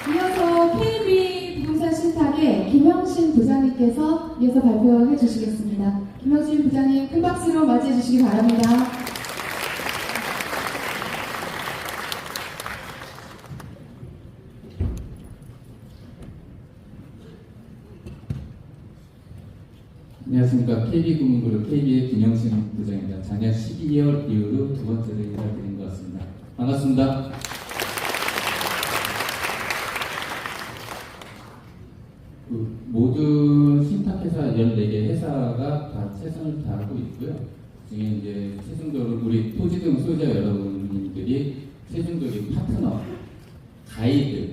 이어서 KB 부동산 신탁의 김형신 부장님께서 이어서 발표해 주시겠습니다. 김형신 부장님 큰 박수로 맞이해 주시기 바랍니다. 안녕하십니까. KB금융그룹 KB의 김영신 부장입니다. 작년 12월 이후로 두 번째로 인사드린 것 같습니다. 반갑습니다. 모든 신탁회사 14개 회사가 다 최선을 다하고 있고요. 중에 이제 최종적으로 우리 토지등 소유자 여러분들이 최종적인 파트너, 가이드,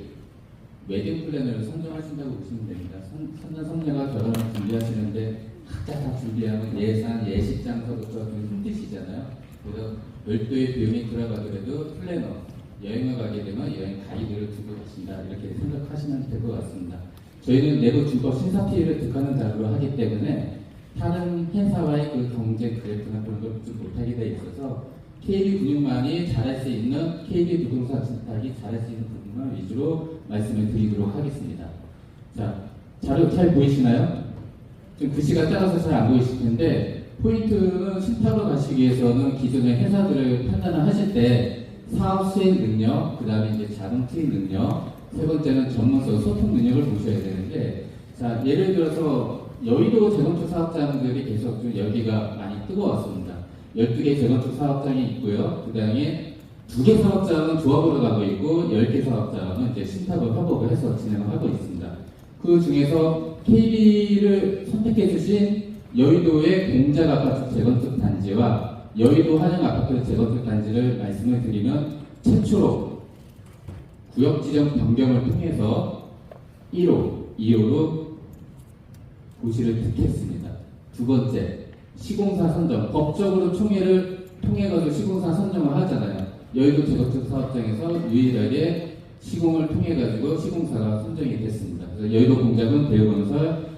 웨딩 플래너를 선정하신다고 보시면 됩니다. 선남 선녀가 결혼을 준비하시는데 각자 다 준비하면 예산, 예식장서부터 좀 힘드시잖아요. 그래서 별도의 비용이 들어가더라도 플래너, 여행을 가게 되면 여행 가이드를 두고 가신다. 이렇게 생각하시면 될 것 같습니다. 저희는 내부 주거 심사 피해를 득하는 자료로 하기 때문에 다른 회사와의 그 경쟁 그래프나 그런 걸 좀 못하게 돼 있어서 KB금융만이 잘할 수 있는 KB부동산 신탁이 잘할 수 있는 부분만 위주로 말씀을 드리도록 하겠습니다. 자, 자료 잘 보이시나요? 지금 글씨가 작아서 잘 안 보이실 텐데 포인트는 신탁을 가시기 위해서는 기존의 회사들을 판단을 하실 때 사업 수행 능력, 그 다음에 이제 자금 투입 능력, 세 번째는 전문성, 소통 능력을 보셔야 되는데, 자, 예를 들어서 여의도 재건축 사업장들이 계속 좀 열기가 많이 뜨거웠습니다. 12개 재건축 사업장이 있고요. 그 다음에 2개 사업장은 조합으로 가고 있고 10개 사업장은 이제 신탁을 협업을 해서 진행을 하고 있습니다. 그 중에서 KB를 선택해 주신 여의도의 공작 아파트 재건축 단지와 여의도 한영 아파트 재건축 단지를 말씀을 드리면 최초로 구역 지정 변경을 통해서 1호, 2호로 고시를 득했습니다. 두 번째, 시공사 선정. 법적으로 총회를 통해서 시공사 선정을 하잖아요. 여의도 재건축 사업장에서 유일하게 시공을 통해가지고 시공사가 선정이 됐습니다. 그래서 여의도 공작은 대우건설,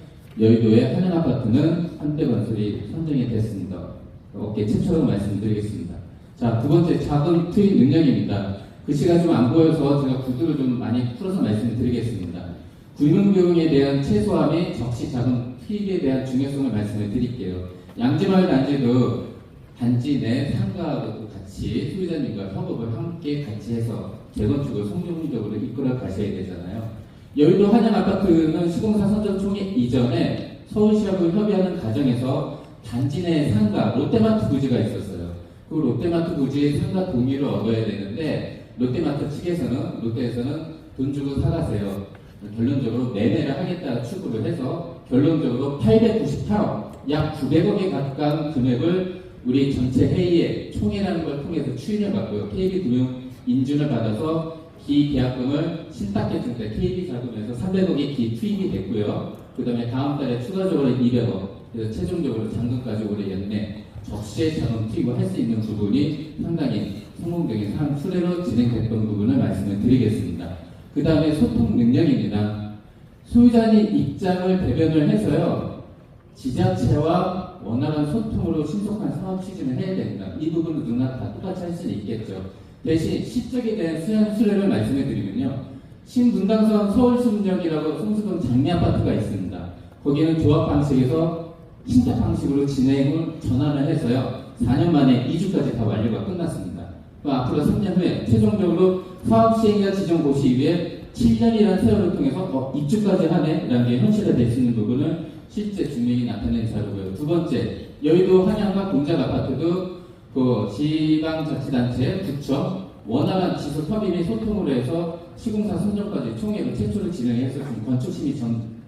여의도의 한영아파트는 현대건설이 선정이 됐습니다. 업계 최초로 말씀드리겠습니다. 자, 두 번째, 자금 투입 능력입니다. 글씨가 좀 안 보여서 제가 구두를 좀 많이 풀어서 말씀드리겠습니다. 금융비용에 대한 최소화 및 적시 자금 투입에 대한 중요성을 말씀을 드릴게요. 양지마을 단지도 단지 내 상가하고 같이 소유자님과 협업을 함께 같이 해서 재건축을 성공적으로 이끌어 가셔야 되잖아요. 여의도 한양 아파트는 시공사 선정 총회 이전에 서울시하고 협의하는 과정에서 단지 내 상가 롯데마트 부지가 있었어요. 그 롯데마트 부지의 상가 동의를 얻어야 되는데 롯데마트 측에서는 롯데에서는 돈 주고 사가세요. 결론적으로 매매를 하겠다고 추구를 해서 결론적으로 898억, 약 900억에 가까운 금액을 우리 전체 회의에 총회라는 걸 통해서 추인해 봤고요. KB금융 인준을 받아서 기계약금을 신탁해줄 때 KB 자금에서 300억이 기투입이 됐고요. 그 다음에 다음 달에 추가적으로 200억, 그래서 최종적으로 잔금까지 올해 연내 적시에 자금 투입을 할 수 있는 부분이 상당히 성공적인 수례로 진행됐던 부분을 말씀을 드리겠습니다. 그 다음에 소통 능력입니다. 소유자님 입장을 대변을 해서요, 지자체와 원활한 소통으로 신속한 사업 추진을 해야 됩니다. 이 부분은 누구나 다 똑같이 할 수는 있겠죠. 대신 시적에 대한 수례를 말씀해 드리면요, 신분당선 서울숲역이라고 성수동 장미아파트가 있습니다. 거기는 조합 방식에서 신탁 방식으로 진행을 전환을 해서요, 4년 만에 2주까지 다 완료가 끝났습니다. 앞으로 3년 후에 최종적으로 사업 시행자 지정 고시 이후에 7년이라는 세월을 통해서 입주까지 하네 라는 게 현실화될 수 있는 부분을 실제 증명이 나타낸 자료고요. 두 번째, 여의도 한양과 공작 아파트도 그 지방자치단체, 구청, 원활한 지속 협의 및 소통으로 해서 시공사 선정까지 총회로 최초로 진행해서 지금 건축심의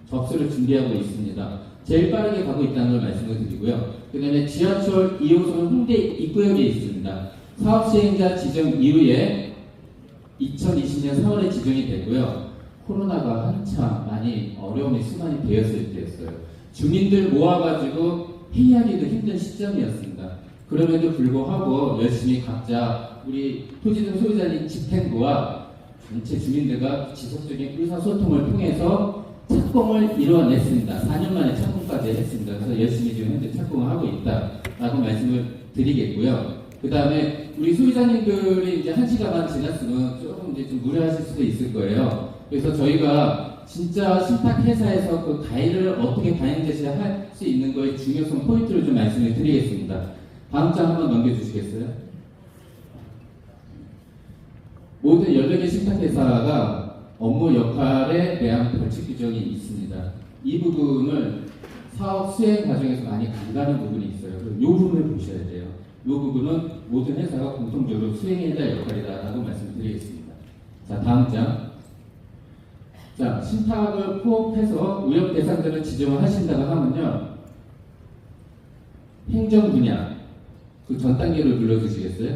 접수를 준비하고 있습니다. 제일 빠르게 가고 있다는 걸 말씀을 드리고요. 그 다음에 지하철 2호선은 홍대 입구역에 있습니다. 사업 시행자 지정 이후에 2020년 4월에 지정이 되고요. 코로나가 한참 많이 어려움이 수반이 되었을 때였어요. 주민들 모아가지고 회의하기도 힘든 시점이었습니다. 그럼에도 불구하고 열심히 각자 우리 토지등 소유자님 집행부와 전체 주민들과 지속적인 의사소통을 통해서 착공을 이루어냈습니다. 4년 만에 착공까지 했습니다. 그래서 열심히 지금 현재 착공을 하고 있다라고 말씀을 드리겠고요. 그 다음에 우리 소비자님들이 이제 1시간만 지났으면 조금 이제 좀 무료하실 수도 있을 거예요. 그래서 저희가 진짜 신탁회사에서 그 가이드를 어떻게 방향 제시할 수 있는 거의 중요성 포인트를 좀 말씀을 드리겠습니다. 다음 장 한번 넘겨주시겠어요? 모든 14개 신탁회사가 업무 역할에 대한 벌칙 규정이 있습니다. 이 부분을 사업 수행 과정에서 많이 간과하는 부분이 있어요. 이 부분을 보셔야 돼요. 이 부분은 모든 회사가 공통적으로 수행해야 될 역할이다라고 말씀드리겠습니다. 자, 다음 장. 자, 신탁을 포함해서 의협 대상자를 지정을 하신다고 하면요. 행정 분야, 그 전 단계를 눌러주시겠어요?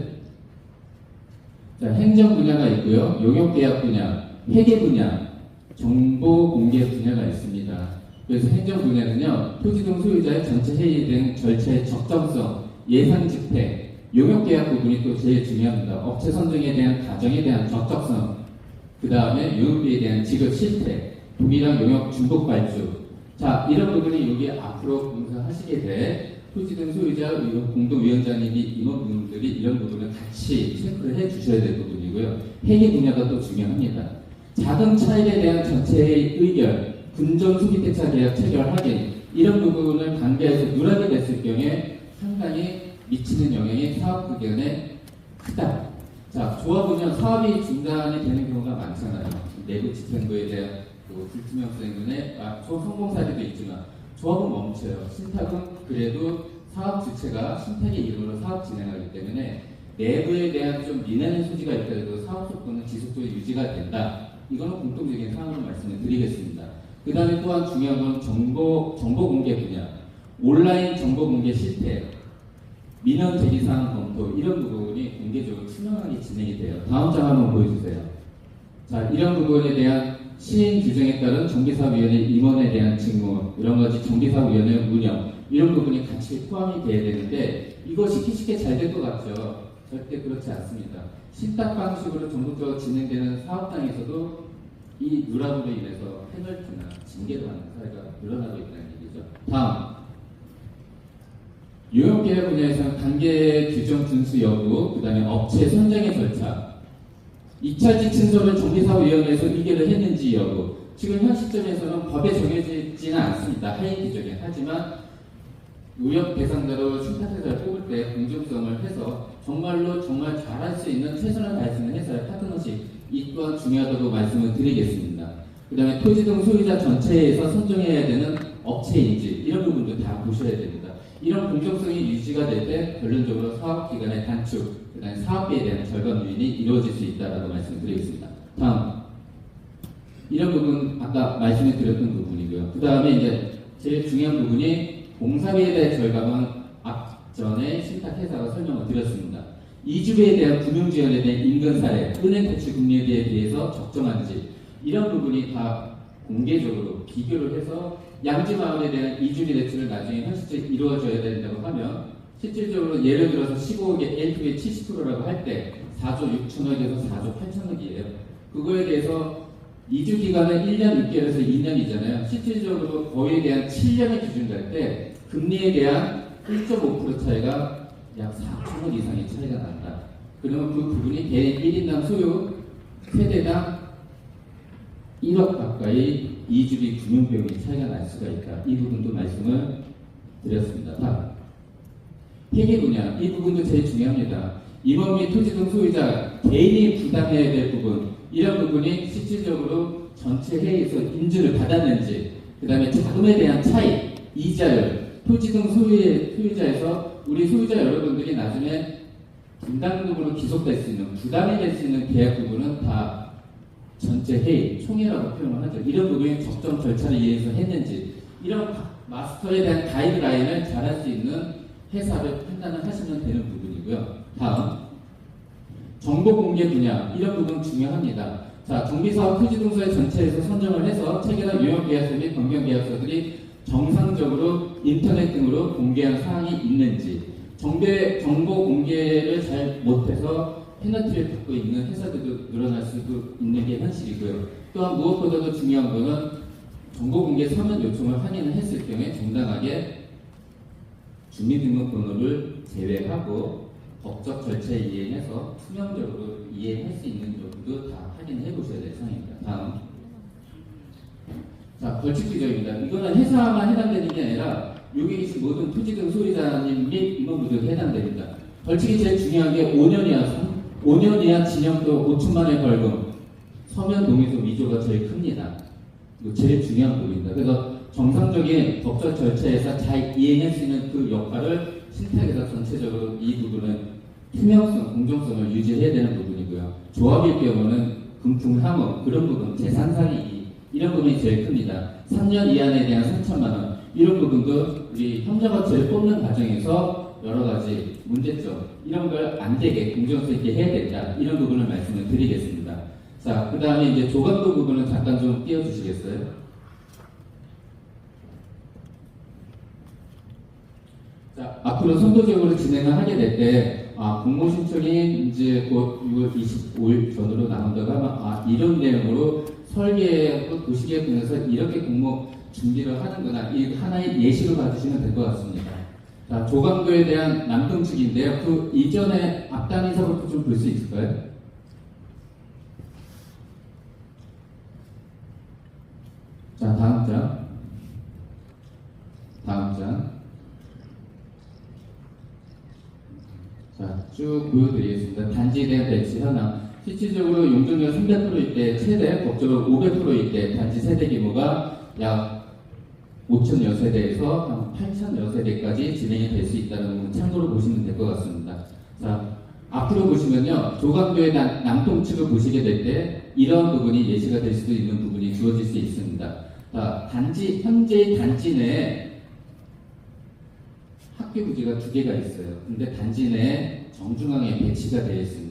자, 행정 분야가 있고요. 용역 계약 분야, 회계 분야, 정보 공개 분야가 있습니다. 그래서 행정 분야는요, 토지 등 소유자의 전체 회의 등 절차의 적정성, 예상 집행, 용역 계약 부분이 또 제일 중요합니다. 업체 선정에 대한 과정에 대한 적적성, 그 다음에 용역비에 대한 지급 실태, 동일한 용역 중복 발주. 자, 이런 부분이 여기 앞으로 공사하시게 될 토지 등 소유자 공동위원장님이 임원분들이 이런 부분을 같이 체크를 해 주셔야 될 부분이고요. 회계 분야가 또 중요합니다. 자금 차입에 대한 전체의 의결, 금전 소비대차 계약 체결 확인, 이런 부분을 관계해서 누락이 됐을 경우에 상당히 미치는 영향이 사업 구견에 크다. 자, 조합은요, 사업이 중단이 되는 경우가 많잖아요. 내부 집행부에 대한 불투명성 때문에 성공 사례도 있지만 조합은 멈춰요. 신탁은 그래도 사업 주체가 신탁의 이름으로 사업 진행하기 때문에 내부에 대한 좀 미나는 소지가 있더라도 사업 속도는 지속적으로 유지가 된다. 이거는 공통적인 사항으로 말씀을 드리겠습니다. 그 다음에 또한 중요한 건 정보 공개 분야, 온라인 정보 공개 실태, 민원 제기 사항 검토, 이런 부분이 공개적으로 투명하게 진행이 돼요. 다음 장 한번 보여주세요. 자, 이런 부분에 대한 시행 규정에 따른 정비사업위원회 임원에 대한 직무, 이런 것이 정비사업위원회 운영, 이런 부분이 같이 포함이 돼야 되는데 이거 쉽게 잘 될 것 같죠? 절대 그렇지 않습니다. 신탁 방식으로 전국적으로 진행되는 사업장에서도 이 누락으로 인해서 페널티나 징계를 하는 사례가 늘어나고 있다는 얘기죠. 다음, 용역계약 분야에서는 단계 규정 준수 여부, 그 다음에 업체 선정의 절차, 2차 지침서를 정비사업위원회에서 의결을 했는지 여부. 지금 현 시점에서는 법에 정해지지는 않습니다. 하위 규정에. 하지만 의협 대상자로 신탁회사를 뽑을 때 공정성을 해서 정말 잘할 수 있는, 최선을 다할 수 있는 회사의 파트너십, 이 또한 중요하다고 말씀을 드리겠습니다. 그 다음에 토지 등 소유자 전체에서 선정해야 되는 업체인지, 이런 부분도 다 보셔야 됩니다. 이런 공정성이 유지가 될 때 결론적으로 사업기간의 단축, 그 다음에 사업비에 대한 절감 유인이 이루어질 수 있다고 말씀을 드리겠습니다. 다음, 이런 부분 아까 말씀을 드렸던 부분이고요. 그 다음에 이제 제일 중요한 부분이 공사비에 대한 절감은 앞전에 신탁회사가 설명을 드렸습니다. 이주비에 대한 금융지원에 대한 인근 사례, 은행 대출 금리에 대해서 적정한지, 이런 부분이 다 공개적으로 비교를 해서 양지마을에 대한 이주비 대출을 나중에 현실적으로 이루어져야 된다고 하면 실질적으로 예를 들어서 15억에 LTV 70%라고 할 때 4조 6천억에서 4조 8천억이에요. 그거에 대해서 이주 기간은 1년 6개월에서 2년이잖아요. 실질적으로 거에 대한 7년의 기준 갈 때 금리에 대한 1.5% 차이가 약 4천억 이상의 차이가 난다. 그러면 그 부분이 개인 1인당 소유 세대당 1억 가까이 이주비 금융비용이 차이가 날 수가 있다. 이 부분도 말씀을 드렸습니다. 다음, 회계 분야, 이 부분도 제일 중요합니다. 임원 및 토지 등 소유자 개인이 부담해야 될 부분, 이런 부분이 실질적으로 전체 회의에서 인증을 받았는지, 그 다음에 자금에 대한 차이, 이자율, 토지 등 소유자에서 우리 소유자 여러분들이 나중에 분담금으로 기속될 수 있는, 부담이 될 수 있는 계약 부분은 다 전체 회의, 총회라고 표현을 하죠. 이런 부분이 적정 절차를 이해해서 했는지, 이런 마스터에 대한 가이드라인을 잘 할 수 있는 회사를 판단을 하시면 되는 부분이고요. 다음, 정보 공개 분야, 이런 부분 중요합니다. 자, 정비사업 토지등서의 전체에서 선정을 해서 체결한 요역계약서 및 변경계약서들이 정상적으로 인터넷 등으로 공개한 사항이 있는지, 정보 공개를 잘 못해서 페널티를 받고 있는 회사들도 늘어날 수도 있는 게 현실이고요. 또한 무엇보다도 중요한 것은 정보 공개 서면 요청을 확인을 했을 경우에 정당하게 주민등록번호를 제외하고 법적 절차에 이행해서 투명적으로 이행할 수 있는 여부도 다 확인해 보셔야 될 사항입니다. 다음. 자, 벌칙 규정입니다. 이거는 회사만 해당되는 게 아니라 여기 계신 모든 토지 등 소유자님 및 임원분들도 해당됩니다. 벌칙이 제일 중요한 게 5년 이하 징역도 5천만 원의 벌금, 서면 동의서 위조가 제일 큽니다. 이거 제일 중요한 부분입니다. 그래서 정상적인 법적 절차에서 잘 이행할 수 있는 그 역할을 신탁에서 전체적으로 이 부분은 투명성, 공정성을 유지해야 되는 부분이고요. 조합일 경우는 금품 함흥, 그런 부분, 재산상의 이런 부분이 제일 큽니다. 3년 이하에 대한 3천만 원, 이런 부분도 우리 협력업체를 뽑는 과정에서 여러 가지 문제점, 이런 걸 안 되게 공정성 있게 해야 된다. 이런 부분을 말씀을 드리겠습니다. 자, 그 다음에 이제 조감도 부분은 잠깐 좀 띄워주시겠어요? 자, 앞으로 선도적으로 진행을 하게 될 때, 공모 신청이 이제 곧 6월 25일 전으로 나온다고 하면, 이런 내용으로 설계하고 도시계획에서 이렇게 공모 준비를 하는구나. 이 하나의 예시로 봐주시면 될 것 같습니다. 자, 조감도에 대한 남동측인데요. 그 이전에 앞단에서부터 좀 볼 수 있을까요? 자, 다음 장. 자, 쭉 보여드리겠습니다. 단지에 대한 배치 현황. 실질적으로 용적률 300%일 때, 최대 법적으로 500%일 때, 단지 세대 규모가 약 5천여 세대에서 한 8천여 세대까지 진행이 될 수 있다는 부분 참고로 보시면 될 것 같습니다. 자, 앞으로 보시면요, 조감도의 남동측을 보시게 될 때, 이런 부분이 예시가 될 수도 있는 부분이 주어질 수 있습니다. 자, 현재 단지 내에 학교 부지가 2개가 있어요. 근데 단지 내에 정중앙에 배치가 되어 있습니다.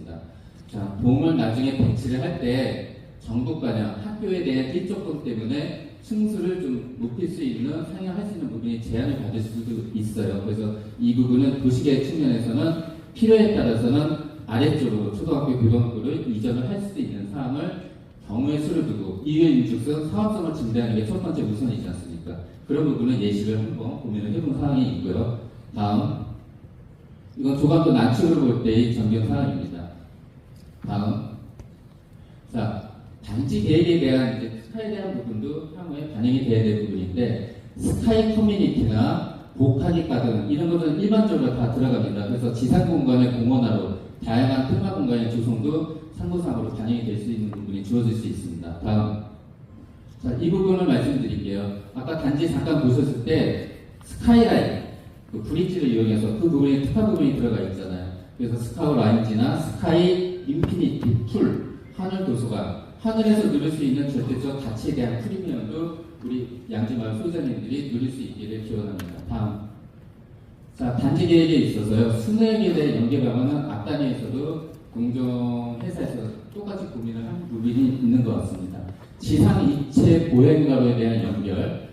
자, 동을 나중에 배치를 할 때 정부 관여 학교에 대한 일조건 때문에 층수를 좀 높일 수 있는 상향할 수 있는 부분이 제한을 받을 수도 있어요. 그래서 이 부분은 도시계획 측면에서는 필요에 따라서는 아래쪽으로 초등학교 교동부를 이전을 할 수도 있는 사항을 경우의 수를 두고 이유인즉슨 사업성을 증대하는 게 첫 번째 우선이지 않습니까? 그런 부분은 예시를 한번 고민을 해본 사항이 있고요. 다음, 이건 조감도 난축으로 볼 때의 전경 사항입니다. 다음, 자, 단지 계획에 대한 이제 스카이에 대한 부분도 향후에 반영이 돼야 될 부분인데, 스카이 커뮤니티나 복합이가 등 이런 것들은 일반적으로 다 들어갑니다. 그래서 지상 공간의 공원화로 다양한 테마 공간의 조성도 상부상으로 반영이 될 수 있는 부분이 주어질 수 있습니다. 다음, 자, 이 부분을 말씀드릴게요. 아까 단지 잠깐 보셨을 때 스카이라인, 그 브릿지를 이용해서 그 부분에 특화 부분이 들어가 있잖아요. 그래서 스카이라인지나 스카이 인피니티 풀, 하늘 도서관, 하늘에서 누릴 수 있는 절대적 가치에 대한 프리미엄도 우리 양지마을 소장님들이 누릴 수 있기를 기원합니다. 다음. 자, 단지 계획에 있어서요, 순회역에 대한 연계 방안은 앞단위에서도 공정회사에서 똑같이 고민을 한 부분이 있는 것 같습니다. 지상 이체 보행로에 대한 연결,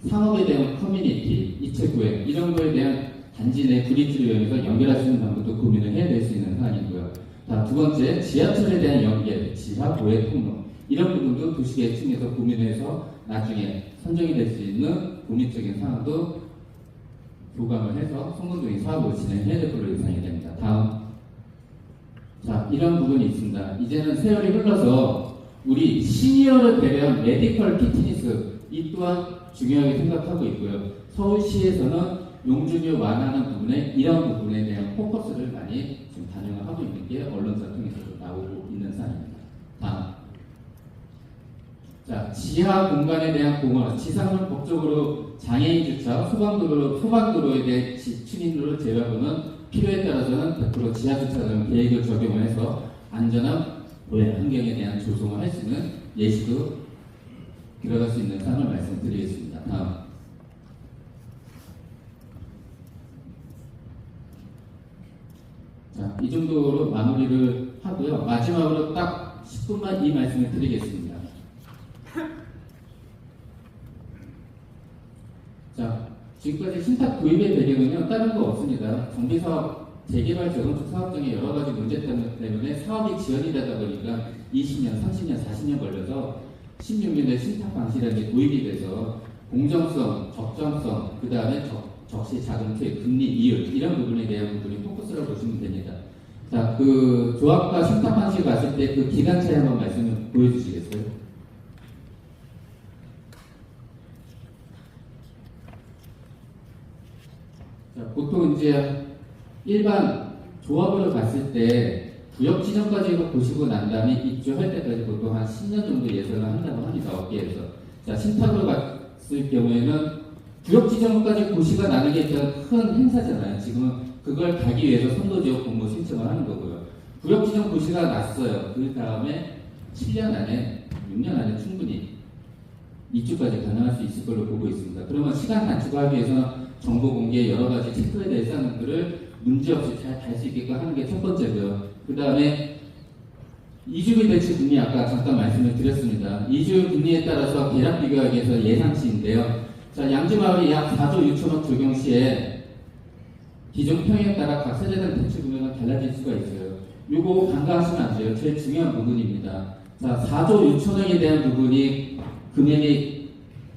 상업에 대한 커뮤니티, 이체 보행, 이런 거에 대한 단지 내 브릿지를 이용해서 연결할 수 있는 방법도 고민을 해야 될 수 있는 사안이고요. 두 번째, 지하철에 대한 연결, 지하 보행 통로, 이런 부분도 도시계획 층에서 고민해서 나중에 선정이 될 수 있는 고민적인 사항도 교감을 해서 성공적인 사업을 진행해야 될 걸로 예상이 됩니다. 다음. 자, 이런 부분이 있습니다. 이제는 세월이 흘러서 우리 시니어를 배려한 메디컬 피트니스, 이 또한 중요하게 생각하고 있고요. 서울시에서는 용적률 완화하는 부분에 이런 부분에 대한 포커스를 많이 지금 반영을 하고 있는 게 언론사 통해서도 나오고 있는 사안입니다. 다음. 자, 지하 공간에 대한 공헌, 지상은 법적으로 장애인 주차, 소방도로에 대한 추진로를 제외하고는 필요에 따라서는 100% 지하 주차장 계획을 적용을 해서 안전한 보행 환경에 대한 조성을 할 수 있는 예시도 들어갈 수 있는 사항을 말씀드리겠습니다. 다음. 자, 이 정도로 마무리를 하고요. 마지막으로 딱 10분만 이 말씀을 드리겠습니다. 자, 지금까지 신탁 도입의 배경은요, 다른 거 없습니다. 정비사업, 재개발 재건축 사업 등의 여러 가지 문제 때문에 사업이 지연이 되다 보니까 20년, 30년, 40년 걸려서 16년에 신탁 방식이라는 게 도입이 돼서 공정성, 적정성, 그 다음에 적시 자금 투입, 금리 이율 이런 부분에 대한 부분이 포커스라고 보시면 됩니다. 자, 그 조합과 신탁 방식 봤을 때 그 기간 차이 한번 말씀을 보여주시겠어요? 자, 보통 이제 일반 조합으로 봤을 때 구역 지정까지 보시고 난 다음에 입주할 때까지 보통 한 10년 정도 예상을 한다고 합니다. 업계에서. 자, 신탁으로 봤을 경우에는 구역 지정까지 고시가 나는 게 일단 큰 행사잖아요. 지금은 그걸 가기 위해서 선도지역 공모 신청을 하는 거고요. 구역 지정 고시가 났어요. 그 다음에 7년 안에, 6년 안에 충분히 입주까지 가능할 수 있을 걸로 보고 있습니다. 그러면 시간 단축하기 위해서는 정보 공개 여러 가지 체크에 대해서 하는 것들을 문제없이 잘 달 수 있게끔 하는 게 첫 번째고요. 그 다음에 이주비 대출 금리 아까 잠깐 말씀을 드렸습니다. 이주 금리에 따라서 계략 비교하기 위해서 예상치인데요. 자, 양지마을이 약 4조 6천억 적용 시에 기존 평에 따라 각 세대당 대출 금액은 달라질 수가 있어요. 요거 간과하시면 안 돼요. 제일 중요한 부분입니다. 자, 4조 6천억에 대한 부분이 금액이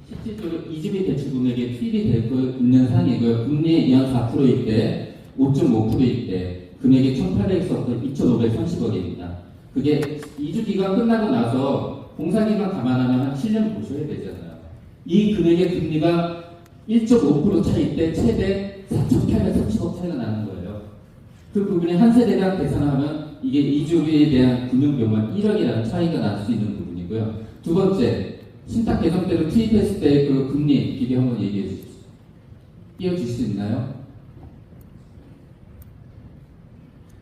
실질적으로 이주비 대출 금액에 투입이 되고 있는 상이고요. 금리 연 4%일 때, 5.5%일 때 금액이 1,800억부터 2,530억입니다. 그게 이주 기간 끝나고 나서 공사 기간 감안하면 한 7년 보셔야 되잖아요. 이 금액의 금리가 1.5% 차이 때 최대 4,830억 차이가 나는 거예요. 그 부분에 한 세대당 계산하면 이게 이주비에 대한 금융비용만 1억이라는 차이가 날 수 있는 부분이고요. 두 번째, 신탁 개정 때로 투입했을 때 그 금리 비교 한번 얘기해 주십시오. 띄워주실 수 있나요?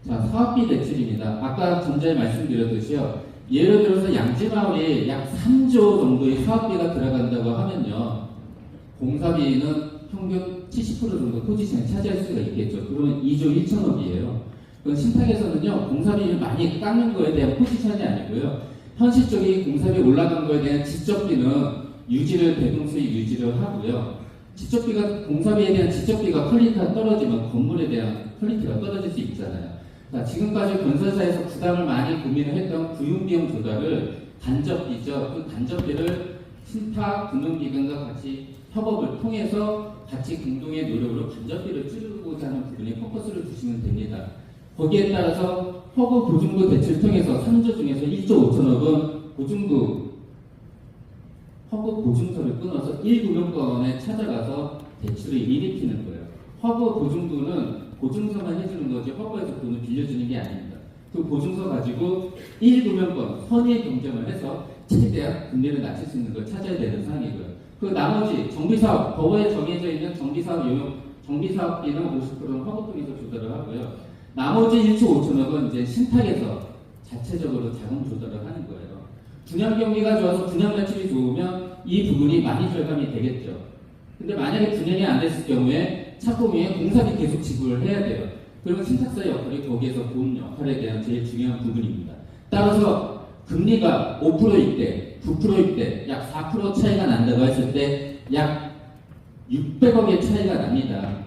자, 사업비 대출입니다. 아까 전자에 말씀드렸듯이요. 예를 들어서 양지마을에 약 3조 정도의 사업비가 들어간다고 하면요. 공사비는 평균 70% 정도 토지시장이 차지할 수가 있겠죠. 그러면 2조 1천억이에요. 그건 신탁에서는요. 공사비를 많이 깎는 거에 대한 포지션이 아니고요. 현실적인 공사비 올라간 거에 대한 지적비는 유지를, 배동수익 유지를 하고요. 지적비가, 공사비에 대한 지적비가 퀄리티가 떨어지면 건물에 대한 퀄리티가 떨어질 수 있잖아요. 자, 지금까지 건설사에서 부담을 많이 고민을 했던 구용비용 조달을 간접비죠. 그 간접비를 신탁 금융기관과 같이 협업을 통해서 같이 공동의 노력으로 간접비를 줄이고자 하는 부분에 포커스를 두시면 됩니다. 거기에 따라서 허브 보증부 대출 통해서 3조 중에서 1조 5천억은 보증부 허브 보증서를 끊어서 1금융권에 찾아가서 대출을 인입히는 거예요. 허브 보증부는 보증서만 해주는 거지 허브에서 돈을 빌려주는 게 아닙니다. 그 보증서 가지고 1금융권 선의 경쟁을 해서 최대한 금리를 낮출 수 있는 걸 찾아야 되는 상황이고요. 그 나머지 정비사업, 법에 정해져 있는 정비사업 요용, 정비사업비는 50%는 허브 통해서 조달을 하고요. 나머지 1조 5천억은 이제 신탁에서 자체적으로 자금 조달을 하는 거예요. 분양 경기가 좋아서 분양 매출이 좋으면 이 부분이 많이 절감이 되겠죠. 근데 만약에 분양이 안 됐을 경우에 착공에 공사비 계속 지불을 해야 돼요. 그러면 신탁사의 역할이 거기에서 본 역할에 대한 제일 중요한 부분입니다. 따라서 금리가 5%일 때, 9%일 때, 약 4% 차이가 난다고 했을 때 약 600억의 차이가 납니다.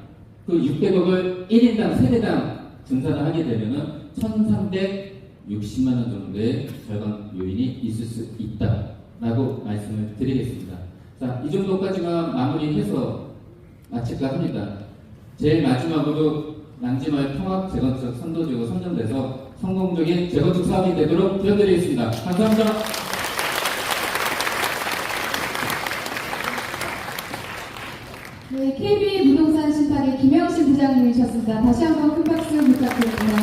그 600억을 1인당, 세대당 분산을 하게 되면은 1,360만 원 정도의 절감 요인이 있을 수 있다라고 말씀을 드리겠습니다. 자, 이 정도까지만 마무리해서 마칠까 합니다. 제일 마지막으로 양지마을 통합 재건축 선도지구 선정돼서 성공적인 재건축 사업이 되도록 도와드리겠습니다. 감사합니다. 네, KB 부동산 신탁의 김영신 부장님이셨습니다. 다시 한번 큰 박수 부탁드립니다.